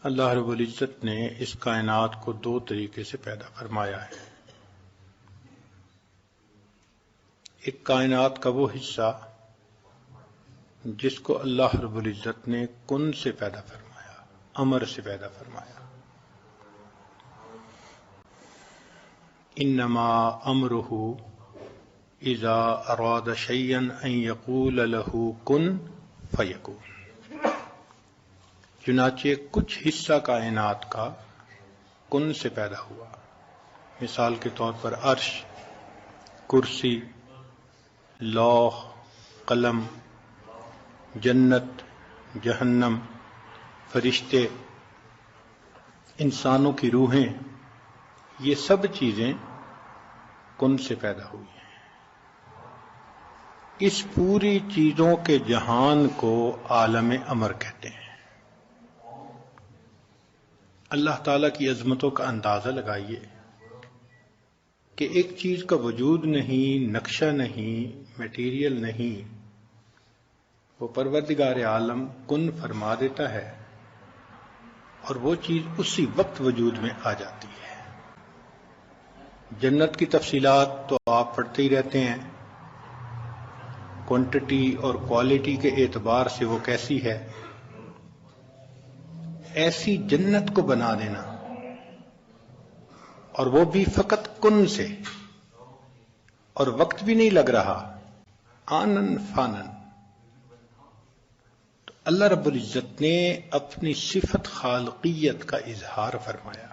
اللہ رب العزت نے اس کائنات کو دو طریقے سے پیدا فرمایا ہے۔ ایک کائنات کا وہ حصہ جس کو اللہ رب العزت نے کن سے پیدا فرمایا، امر سے پیدا فرمایا۔ انما امرہ اذا اراد شیئا ان یقول له کن فیکون۔ چنانچہ کچھ حصہ کائنات کا کن سے پیدا ہوا، مثال کے طور پر عرش، کرسی، لوح، قلم، جنت، جہنم، فرشتے، انسانوں کی روحیں، یہ سب چیزیں کن سے پیدا ہوئی ہیں۔ اس پوری چیزوں کے جہان کو عالم امر کہتے ہیں۔ اللہ تعالیٰ کی عظمتوں کا اندازہ لگائیے کہ ایک چیز کا وجود نہیں، نقشہ نہیں، میٹیریل نہیں، وہ پروردگار عالم کن فرما دیتا ہے اور وہ چیز اسی وقت وجود میں آ جاتی ہے۔ جنت کی تفصیلات تو آپ پڑھتے ہی رہتے ہیں، کوانٹٹی اور کوالٹی کے اعتبار سے وہ کیسی ہے۔ ایسی جنت کو بنا دینا، اور وہ بھی فقط کن سے، اور وقت بھی نہیں لگ رہا، آنن فانن۔ تو اللہ رب العزت نے اپنی صفت خالقیت کا اظہار فرمایا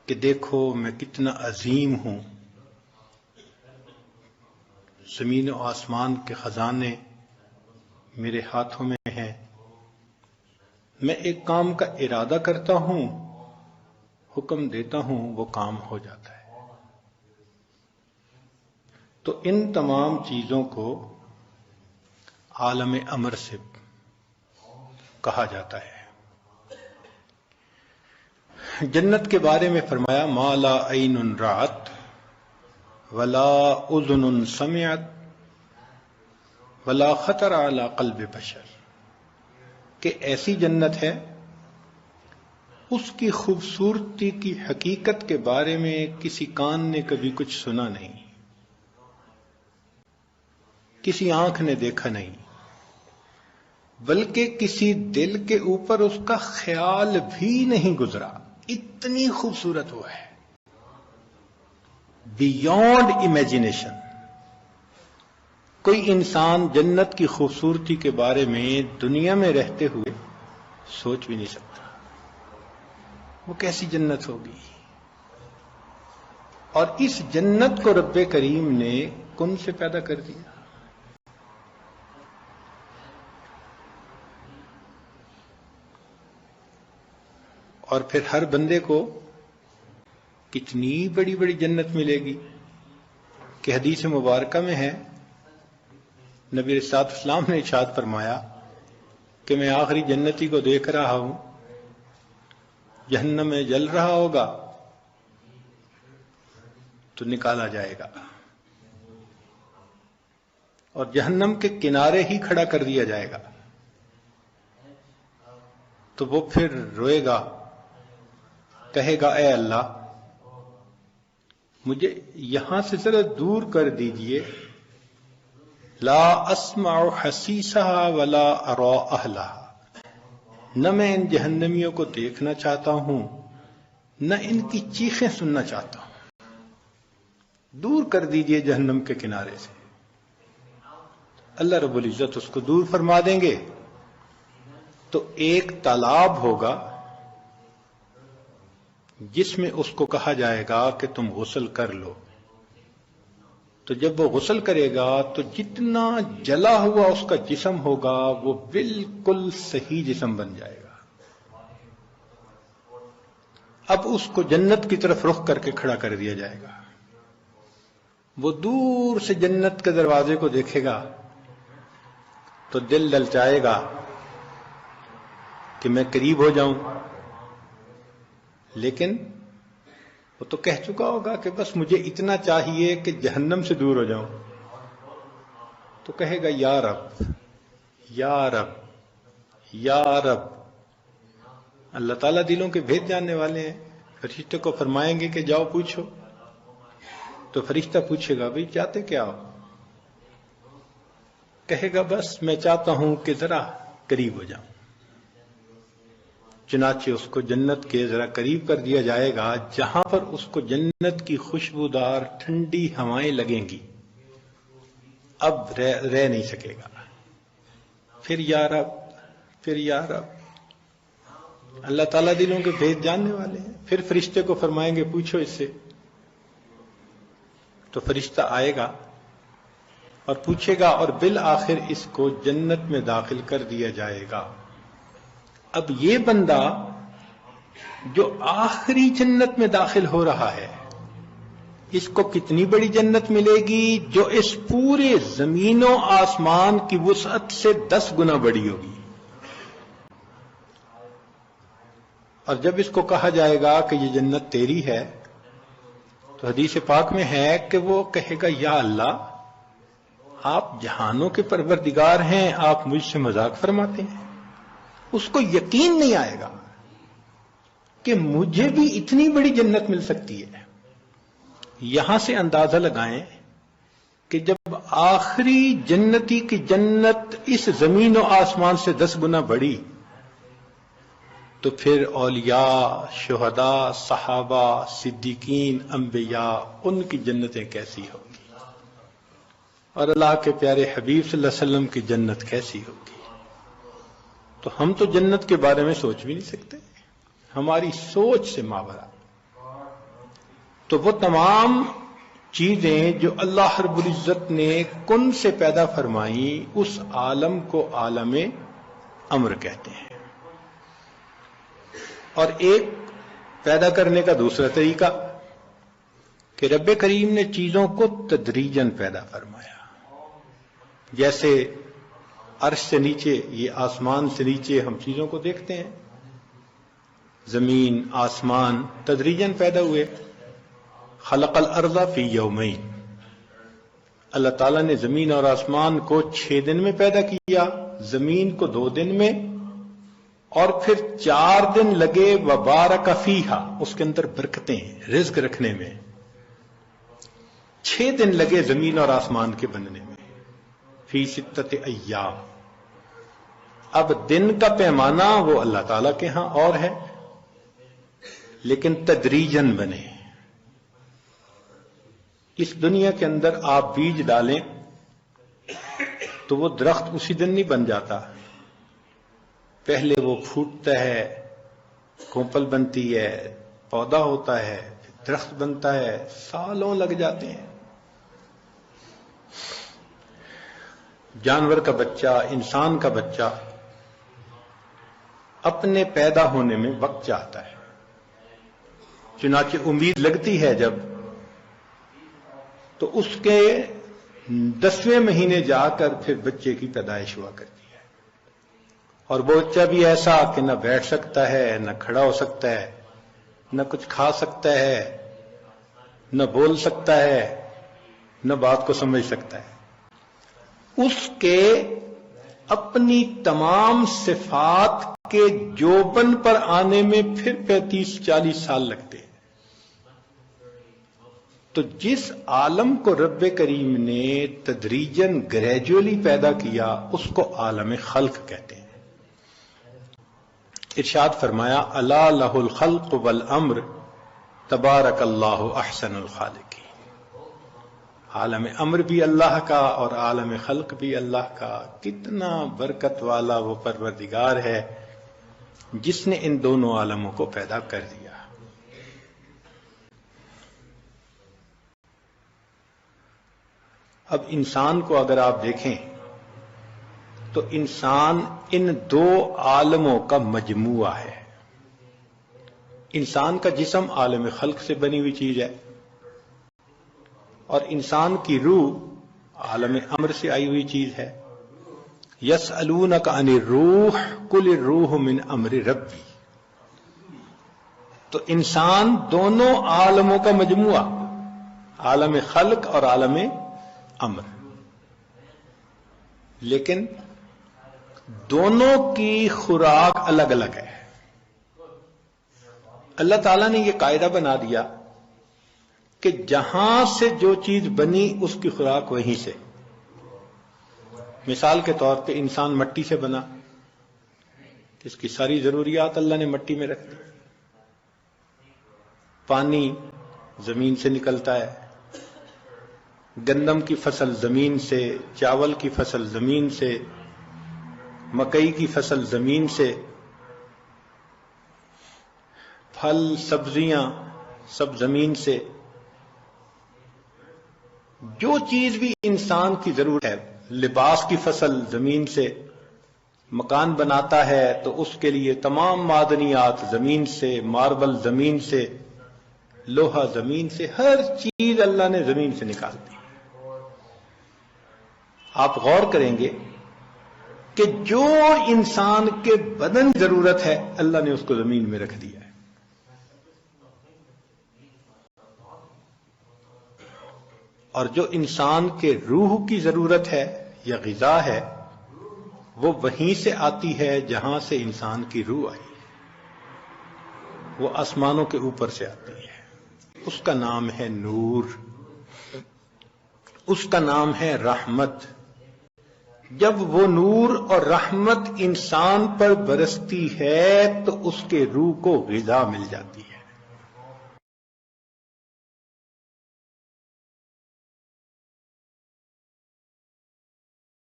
کہ دیکھو میں کتنا عظیم ہوں، زمین و آسمان کے خزانے میرے ہاتھوں میں ہیں، میں ایک کام کا ارادہ کرتا ہوں، حکم دیتا ہوں، وہ کام ہو جاتا ہے۔ تو ان تمام چیزوں کو عالم امر سے کہا جاتا ہے۔ جنت کے بارے میں فرمایا ما لا عین رأت ولا اذن سمعت ولا خطر علی قلب بشر، کہ ایسی جنت ہے اس کی خوبصورتی کی حقیقت کے بارے میں کسی کان نے کبھی کچھ سنا نہیں، کسی آنکھ نے دیکھا نہیں، بلکہ کسی دل کے اوپر اس کا خیال بھی نہیں گزرا، اتنی خوبصورت وہ ہے، بیونڈ امیجنیشن۔ کوئی انسان جنت کی خوبصورتی کے بارے میں دنیا میں رہتے ہوئے سوچ بھی نہیں سکتا، وہ کیسی جنت ہوگی۔ اور اس جنت کو رب کریم نے کن سے پیدا کر دیا۔ اور پھر ہر بندے کو کتنی بڑی بڑی جنت ملے گی کہ حدیث مبارکہ میں ہے، نبی علیہ السلام نے ارشاد فرمایا کہ میں آخری جنتی کو دیکھ رہا ہوں، جہنم میں جل رہا ہوگا تو نکالا جائے گا اور جہنم کے کنارے ہی کھڑا کر دیا جائے گا، تو وہ پھر روئے گا، کہے گا اے اللہ مجھے یہاں سے ذرا دور کر دیجئے، لا اسمع حسیسہا ولا ارا اہلہا، نہ میں ان جہنمیوں کو دیکھنا چاہتا ہوں، نہ ان کی چیخیں سننا چاہتا ہوں، دور کر دیجئے جہنم کے کنارے سے۔ اللہ رب العزت اس کو دور فرما دیں گے تو ایک تالاب ہوگا جس میں اس کو کہا جائے گا کہ تم غسل کر لو، تو جب وہ غسل کرے گا تو جتنا جلا ہوا اس کا جسم ہوگا وہ بالکل صحیح جسم بن جائے گا۔ اب اس کو جنت کی طرف رخ کر کے کھڑا کر دیا جائے گا، وہ دور سے جنت کے دروازے کو دیکھے گا تو دل للچائے گا کہ میں قریب ہو جاؤں، لیکن وہ تو کہہ چکا ہوگا کہ بس مجھے اتنا چاہیے کہ جہنم سے دور ہو جاؤں، تو کہے گا یا رب یا رب یا رب، اللہ تعالیٰ دلوں کے بھید جاننے والے ہیں. فرشتے کو فرمائیں گے کہ جاؤ پوچھو، تو فرشتہ پوچھے گا بھئی چاہتے کیا ہو؟ کہے گا بس میں چاہتا ہوں کہ ذرا قریب ہو جاؤں. چنانچہ اس کو جنت کے ذرا قریب کر دیا جائے گا، جہاں پر اس کو جنت کی خوشبودار ٹھنڈی ہوائیں لگیں گی. اب رہ نہیں سکے گا. پھر یا رب، پھر یا رب. اللہ تعالیٰ دلوں کے بھید جاننے والے ہیں. پھر فرشتے کو فرمائیں گے پوچھو اس سے. تو فرشتہ آئے گا اور پوچھے گا، اور بالآخر اس کو جنت میں داخل کر دیا جائے گا. اب یہ بندہ جو آخری جنت میں داخل ہو رہا ہے، اس کو کتنی بڑی جنت ملے گی؟ جو اس پورے زمین و آسمان کی وسعت سے 10 گنا بڑی ہوگی. اور جب اس کو کہا جائے گا کہ یہ جنت تیری ہے، تو حدیث پاک میں ہے کہ وہ کہے گا یا اللہ، آپ جہانوں کے پروردگار ہیں، آپ مجھ سے مذاق فرماتے ہیں. اس کو یقین نہیں آئے گا کہ مجھے بھی اتنی بڑی جنت مل سکتی ہے. یہاں سے اندازہ لگائیں کہ جب آخری جنتی کی جنت اس زمین و آسمان سے 10 گنا بڑی، تو پھر اولیاء، شہداء، صحابہ، صدیقین، انبیاء، ان کی جنتیں کیسی ہوگی، اور اللہ کے پیارے حبیب صلی اللہ علیہ وسلم کی جنت کیسی ہوگی. تو ہم تو جنت کے بارے میں سوچ بھی نہیں سکتے، ہماری سوچ سے ماورا. تو وہ تمام چیزیں جو اللہ رب العزت نے کن سے پیدا فرمائی، اس عالم کو عالم امر کہتے ہیں. اور ایک پیدا کرنے کا دوسرا طریقہ کہ رب کریم نے چیزوں کو تدریجاً پیدا فرمایا. جیسے عرش سے نیچے، یہ آسمان سے نیچے ہم چیزوں کو دیکھتے ہیں، زمین، آسمان تدریجاً پیدا ہوئے. خلق الارض فی یومین، اللہ تعالیٰ نے زمین اور آسمان کو 6 دن میں پیدا کیا، زمین کو 2 دن میں، اور پھر 4 دن لگے وبارک فیہا، اس کے اندر برکتیں، رزق رکھنے میں. 6 دن لگے زمین اور آسمان کے بننے میں. فی 6 ایام. اب دن کا پیمانہ وہ اللہ تعالیٰ کے ہاں اور ہے، لیکن تدریجاً بنے. اس دنیا کے اندر آپ بیج ڈالیں تو وہ درخت اسی دن نہیں بن جاتا. پہلے وہ پھوٹتا ہے، کونپل بنتی ہے، پودا ہوتا ہے، پھر درخت بنتا ہے، سالوں لگ جاتے ہیں. جانور کا بچہ، انسان کا بچہ اپنے پیدا ہونے میں وقت چاہتا ہے. چنانچہ امید لگتی ہے جب، تو اس کے 10ویں مہینے جا کر پھر بچے کی پیدائش ہوا کرتی ہے. اور وہ بچہ بھی ایسا کہ نہ بیٹھ سکتا ہے، نہ کھڑا ہو سکتا ہے، نہ کچھ کھا سکتا ہے، نہ بول سکتا ہے، نہ بات کو سمجھ سکتا ہے. اس کے اپنی تمام صفات کے جوبن پر آنے میں پھر 35-40 سال لگتے ہیں. تو جس عالم کو رب کریم نے تدریجاً گریجولی پیدا کیا، اس کو عالم خلق کہتے ہیں. ارشاد فرمایا الا لہ الخلق والامر تبارک اللہ احسن الخالقین. عالم امر بھی اللہ کا اور عالم خلق بھی اللہ کا. کتنا برکت والا وہ پروردگار ہے جس نے ان دونوں عالموں کو پیدا کر دیا. اب انسان کو اگر آپ دیکھیں تو انسان ان 2 عالموں کا مجموعہ ہے. انسان کا جسم عالم خلق سے بنی ہوئی چیز ہے، اور انسان کی روح عالم امر سے آئی ہوئی چیز ہے. یسألونک عن الروح قل الروح من امر ربی. تو انسان دونوں عالموں کا مجموعہ، عالم خلق اور عالم امر. لیکن دونوں کی خوراک الگ الگ ہے. اللہ تعالیٰ نے یہ قاعدہ بنا دیا کہ جہاں سے جو چیز بنی اس کی خوراک وہیں سے. مثال کے طور پہ انسان مٹی سے بنا، اس کی ساری ضروریات اللہ نے مٹی میں رکھ دی. پانی زمین سے نکلتا ہے، گندم کی فصل زمین سے، چاول کی فصل زمین سے، مکئی کی فصل زمین سے، پھل سبزیاں سب زمین سے. جو چیز بھی انسان کی ضرورت ہے، لباس کی فصل زمین سے، مکان بناتا ہے تو اس کے لیے تمام معدنیات زمین سے، ماربل زمین سے، لوہا زمین سے، ہر چیز اللہ نے زمین سے نکال دی. آپ غور کریں گے کہ جو انسان کے بدن ضرورت ہے اللہ نے اس کو زمین میں رکھ دیا ہے. اور جو انسان کے روح کی ضرورت ہے یا غذا ہے وہ وہیں سے آتی ہے جہاں سے انسان کی روح آئی. وہ آسمانوں کے اوپر سے آتی ہے. اس کا نام ہے نور، اس کا نام ہے رحمت. جب وہ نور اور رحمت انسان پر برستی ہے تو اس کے روح کو غذا مل جاتی ہے.